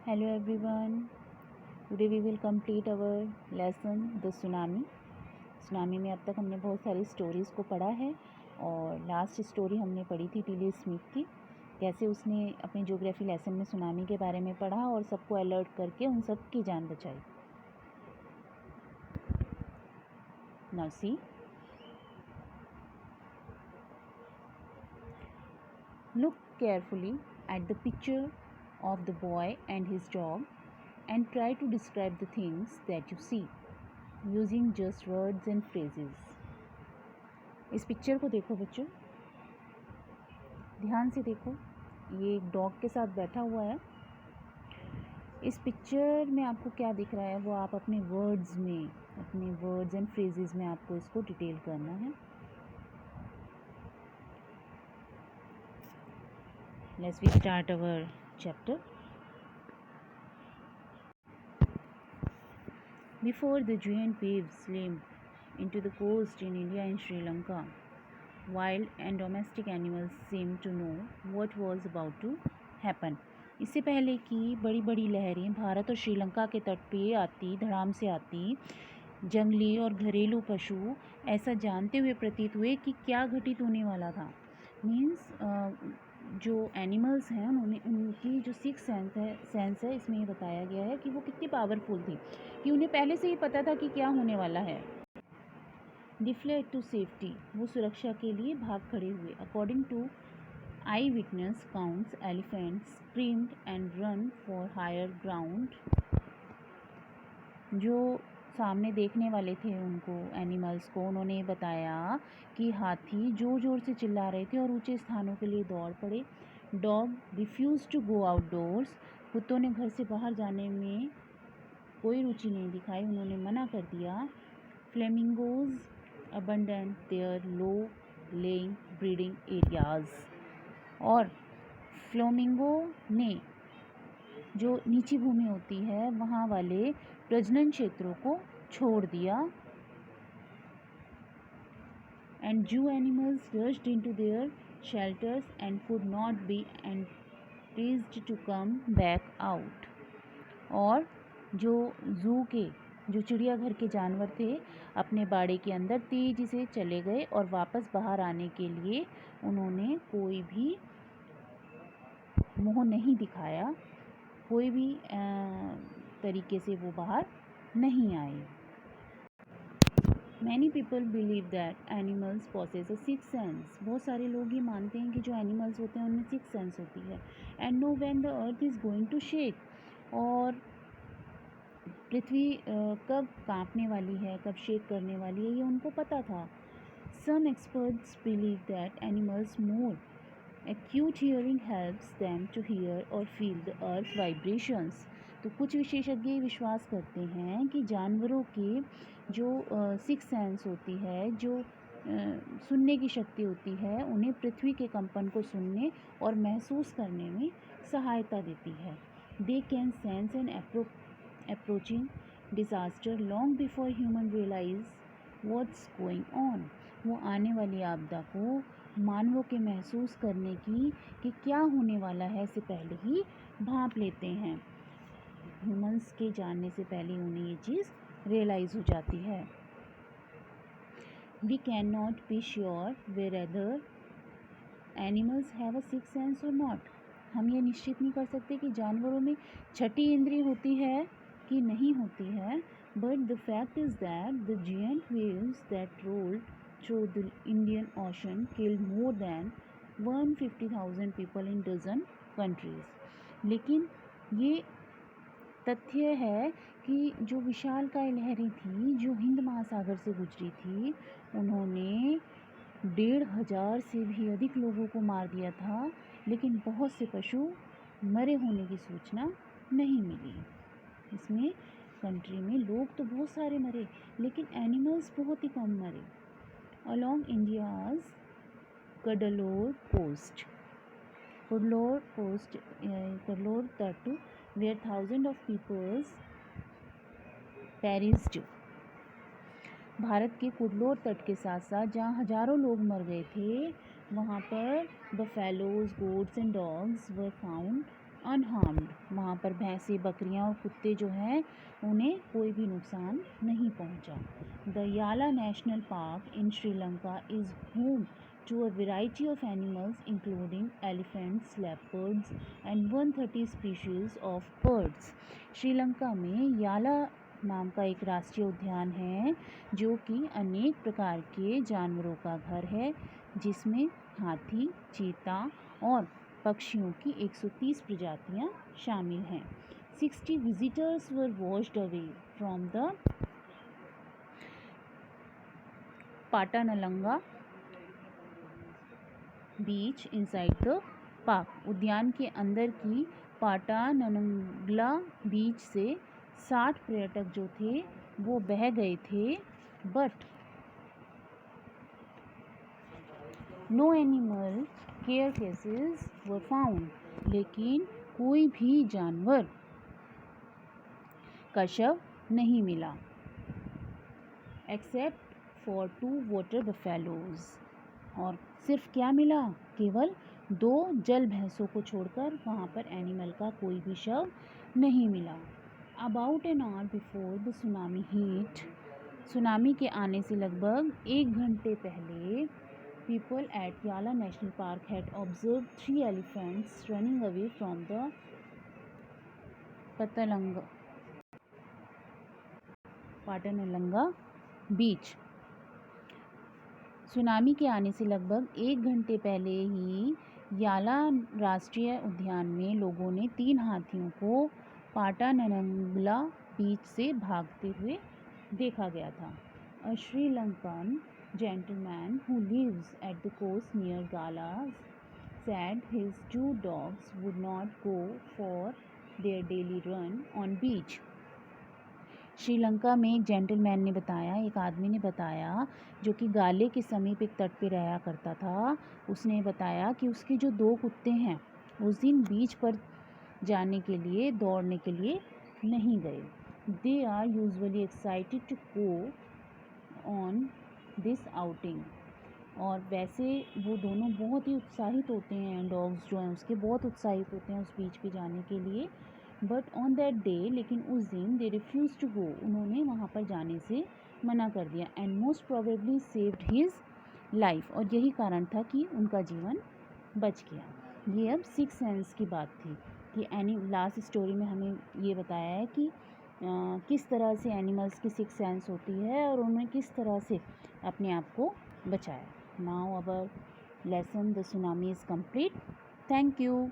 Hello everyone. Today we will complete our lesson The Tsunami. Tsunami में अब तक हमने बहुत सारी स्टोरीज़ को पढ़ा है और लास्ट स्टोरी हमने पढ़ी थी टीली स्मिथ की, कैसे उसने अपने ज्योग्राफी लेसन में सुनामी के बारे में पढ़ा और सबको अलर्ट करके उन सब की जान बचाई. Now see, look carefully at the picture of the boy and his dog and try to describe the things that you see using just words and phrases. इस पिक्चर को देखो बच्चों, ध्यान से देखो. ये एक डॉग के साथ बैठा हुआ है. इस पिक्चर में आपको क्या दिख रहा है वो आप अपने वर्ड्स एंड फ्रेजेस में आपको इसको डिटेल करना है. Let's we start our chapter. Before the giant waves slammed into the coast in India and Sri Lanka, wild and domestic animals seemed to know what was about to happen. इससे पहले कि बड़ी बड़ी लहरें भारत और श्रीलंका के तट पे आती, धड़ाम से आती, जंगली और घरेलू पशु ऐसा जानते हुए प्रतीत हुए कि क्या घटित होने वाला था. मीन्स जो एनिमल्स हैं उनकी जो सिक्स सेंस है इसमें ये बताया गया है कि वो कितनी पावरफुल थी, कि उन्हें पहले से ही पता था कि क्या होने वाला है. दे फ्लेड टू सेफ्टी, वो सुरक्षा के लिए भाग खड़े हुए. According to eyewitness counts, elephants screamed and run for higher ground. जो सामने देखने वाले थे उनको, एनिमल्स को, उन्होंने बताया कि हाथी जोर जोर से चिल्ला रहे थे और ऊंचे स्थानों के लिए दौड़ पड़े. Dog refuse to go outdoors, कुत्तों ने घर से बाहर जाने में कोई रुचि नहीं दिखाई, उन्होंने मना कर दिया. Flamingos abandoned their low lying breeding areas, और फ्लेमिंगो ने जो नीची भूमि होती है वहाँ वाले प्रजनन क्षेत्रों को छोड़ दिया. And zoo animals rushed into their shelters and could not be enticed to come back out. और जो जू के, जो चिड़ियाघर के जानवर थे, अपने बाड़े के अंदर तेजी से चले गए और वापस बाहर आने के लिए उन्होंने कोई भी मोह नहीं दिखाया, कोई भी तरीके से वो बाहर नहीं आए. Many people believe that animals possesses a six sense. बहुत सारे लोग ये मानते हैं कि जो एनिमल्स होते हैं उनमें सिक्स सेंस होती है. And know when the earth is going to shake, और पृथ्वी कब कांपने वाली है, कब शेक करने वाली है, ये उनको पता था. Some experts believe that animals more acute hearing helps them to hear or feel the earth vibrations. तो कुछ विशेषज्ञ विश्वास करते हैं कि जानवरों के जो सिक्स सेंस होती है, जो सुनने की शक्ति होती है, उन्हें पृथ्वी के कंपन को सुनने और महसूस करने में सहायता देती है. They can sense an approaching disaster long before human realise what's going on. वो आने वाली आपदा को मानवों के महसूस करने की कि क्या होने वाला है से पहले ही भांप लेते हैं. ह्यूमंस के जानने से पहले उन्हें ये चीज़ रियलाइज़ हो जाती है. We can not be sure whether animals have a six sense or not. हम ये निश्चित नहीं कर सकते कि जानवरों में छठी इंद्रिय होती है कि नहीं होती है. But the fact is that the giant waves that rolled through the Indian Ocean killed more than 150,000 people in dozen countries. लेकिन ये तथ्य है कि जो विशालकाय लहरें थी जो हिंद महासागर से गुजरी थी, उन्होंने 1,500 से भी अधिक लोगों को मार दिया था, लेकिन बहुत से पशु मरे होने की सूचना नहीं मिली. इसमें कंट्री में लोग तो बहुत सारे मरे, लेकिन एनिमल्स बहुत ही कम मरे. Along India's Cuddalore coast, Cuddalore तट, where thousands of people perished. Bharat के कुडलोर तट के साथ साथ जहाँ हजारों लोग मर गए थे, वहाँ पर buffaloes, goats and dogs were found unharmed, वहाँ पर भैंसें, बकरियाँ और कुत्ते जो हैं उन्हें कोई भी नुकसान नहीं पहुँचा। द याला national park in Sri Lanka is home to a variety of animals including elephants, leopards and 130 species of birds. Sri Lanka में याला नाम का एक राष्ट्रीय उद्यान है जो कि अनेक प्रकार के जानवरों का घर है, जिसमें हाथी, चीता और पक्षियों की 130 प्रजातियां शामिल हैं। 60 visitors were washed away from the Patanangala beach inside the park. उद्यान के अंदर की पाटानंगला बीच से 60 पर्यटक जो थे वो बह गए थे, but no animal carcasses were found, लेकिन कोई भी जानवर का शव नहीं मिला, एक्सेप्ट फॉर 2 वाटर बफेलोज। और सिर्फ क्या मिला, केवल 2 जल भैंसों को छोड़कर वहाँ पर एनिमल का कोई भी शव नहीं मिला। About an hour before the tsunami hit, tsunami के आने से लगभग 1 घंटे पहले people at Yala national park had observe 3 elephants running away from the Patanangala beach. Tsunami के आने से लगभग 1 घंटे पहले ही याला राष्ट्रीय उद्यान में लोगों ने 3 हाथियों को पाटानंगला बीच से भागते हुए देखा गया था। अ Sri Lankan gentleman who lives at the coast near Galas said his 2 dogs would not go for their daily run on beach. Sri Lanka में एक जेंटलमैन ने बताया, एक आदमी ने बताया जो कि गाले के समीप एक तट पे रहा करता था, उसने बताया कि उसके जो 2 कुत्ते हैं उस दिन बीच पर जाने के लिए, दौड़ने के लिए नहीं गए। They are usually excited to go on this outing. और वैसे वो दोनों बहुत ही उत्साहित होते हैं, डॉग्स जो हैं उसके बहुत उत्साहित होते हैं उस बीच पे जाने के लिए, बट ऑन दैट डे, लेकिन उस दिन दे रिफ्यूज टू गो, उन्होंने वहाँ पर जाने से मना कर दिया। And most probably saved his life, और यही कारण था कि उनका जीवन बच गया। ये अब 6 सेंस की बात थी कि लास्ट स्टोरी में हमें ये बताया है कि किस तरह से एनिमल्स की 6 सेंस होती है और उन्होंने किस तरह से अपने आप को बचाया। Now our lesson the tsunami is complete. Thank you.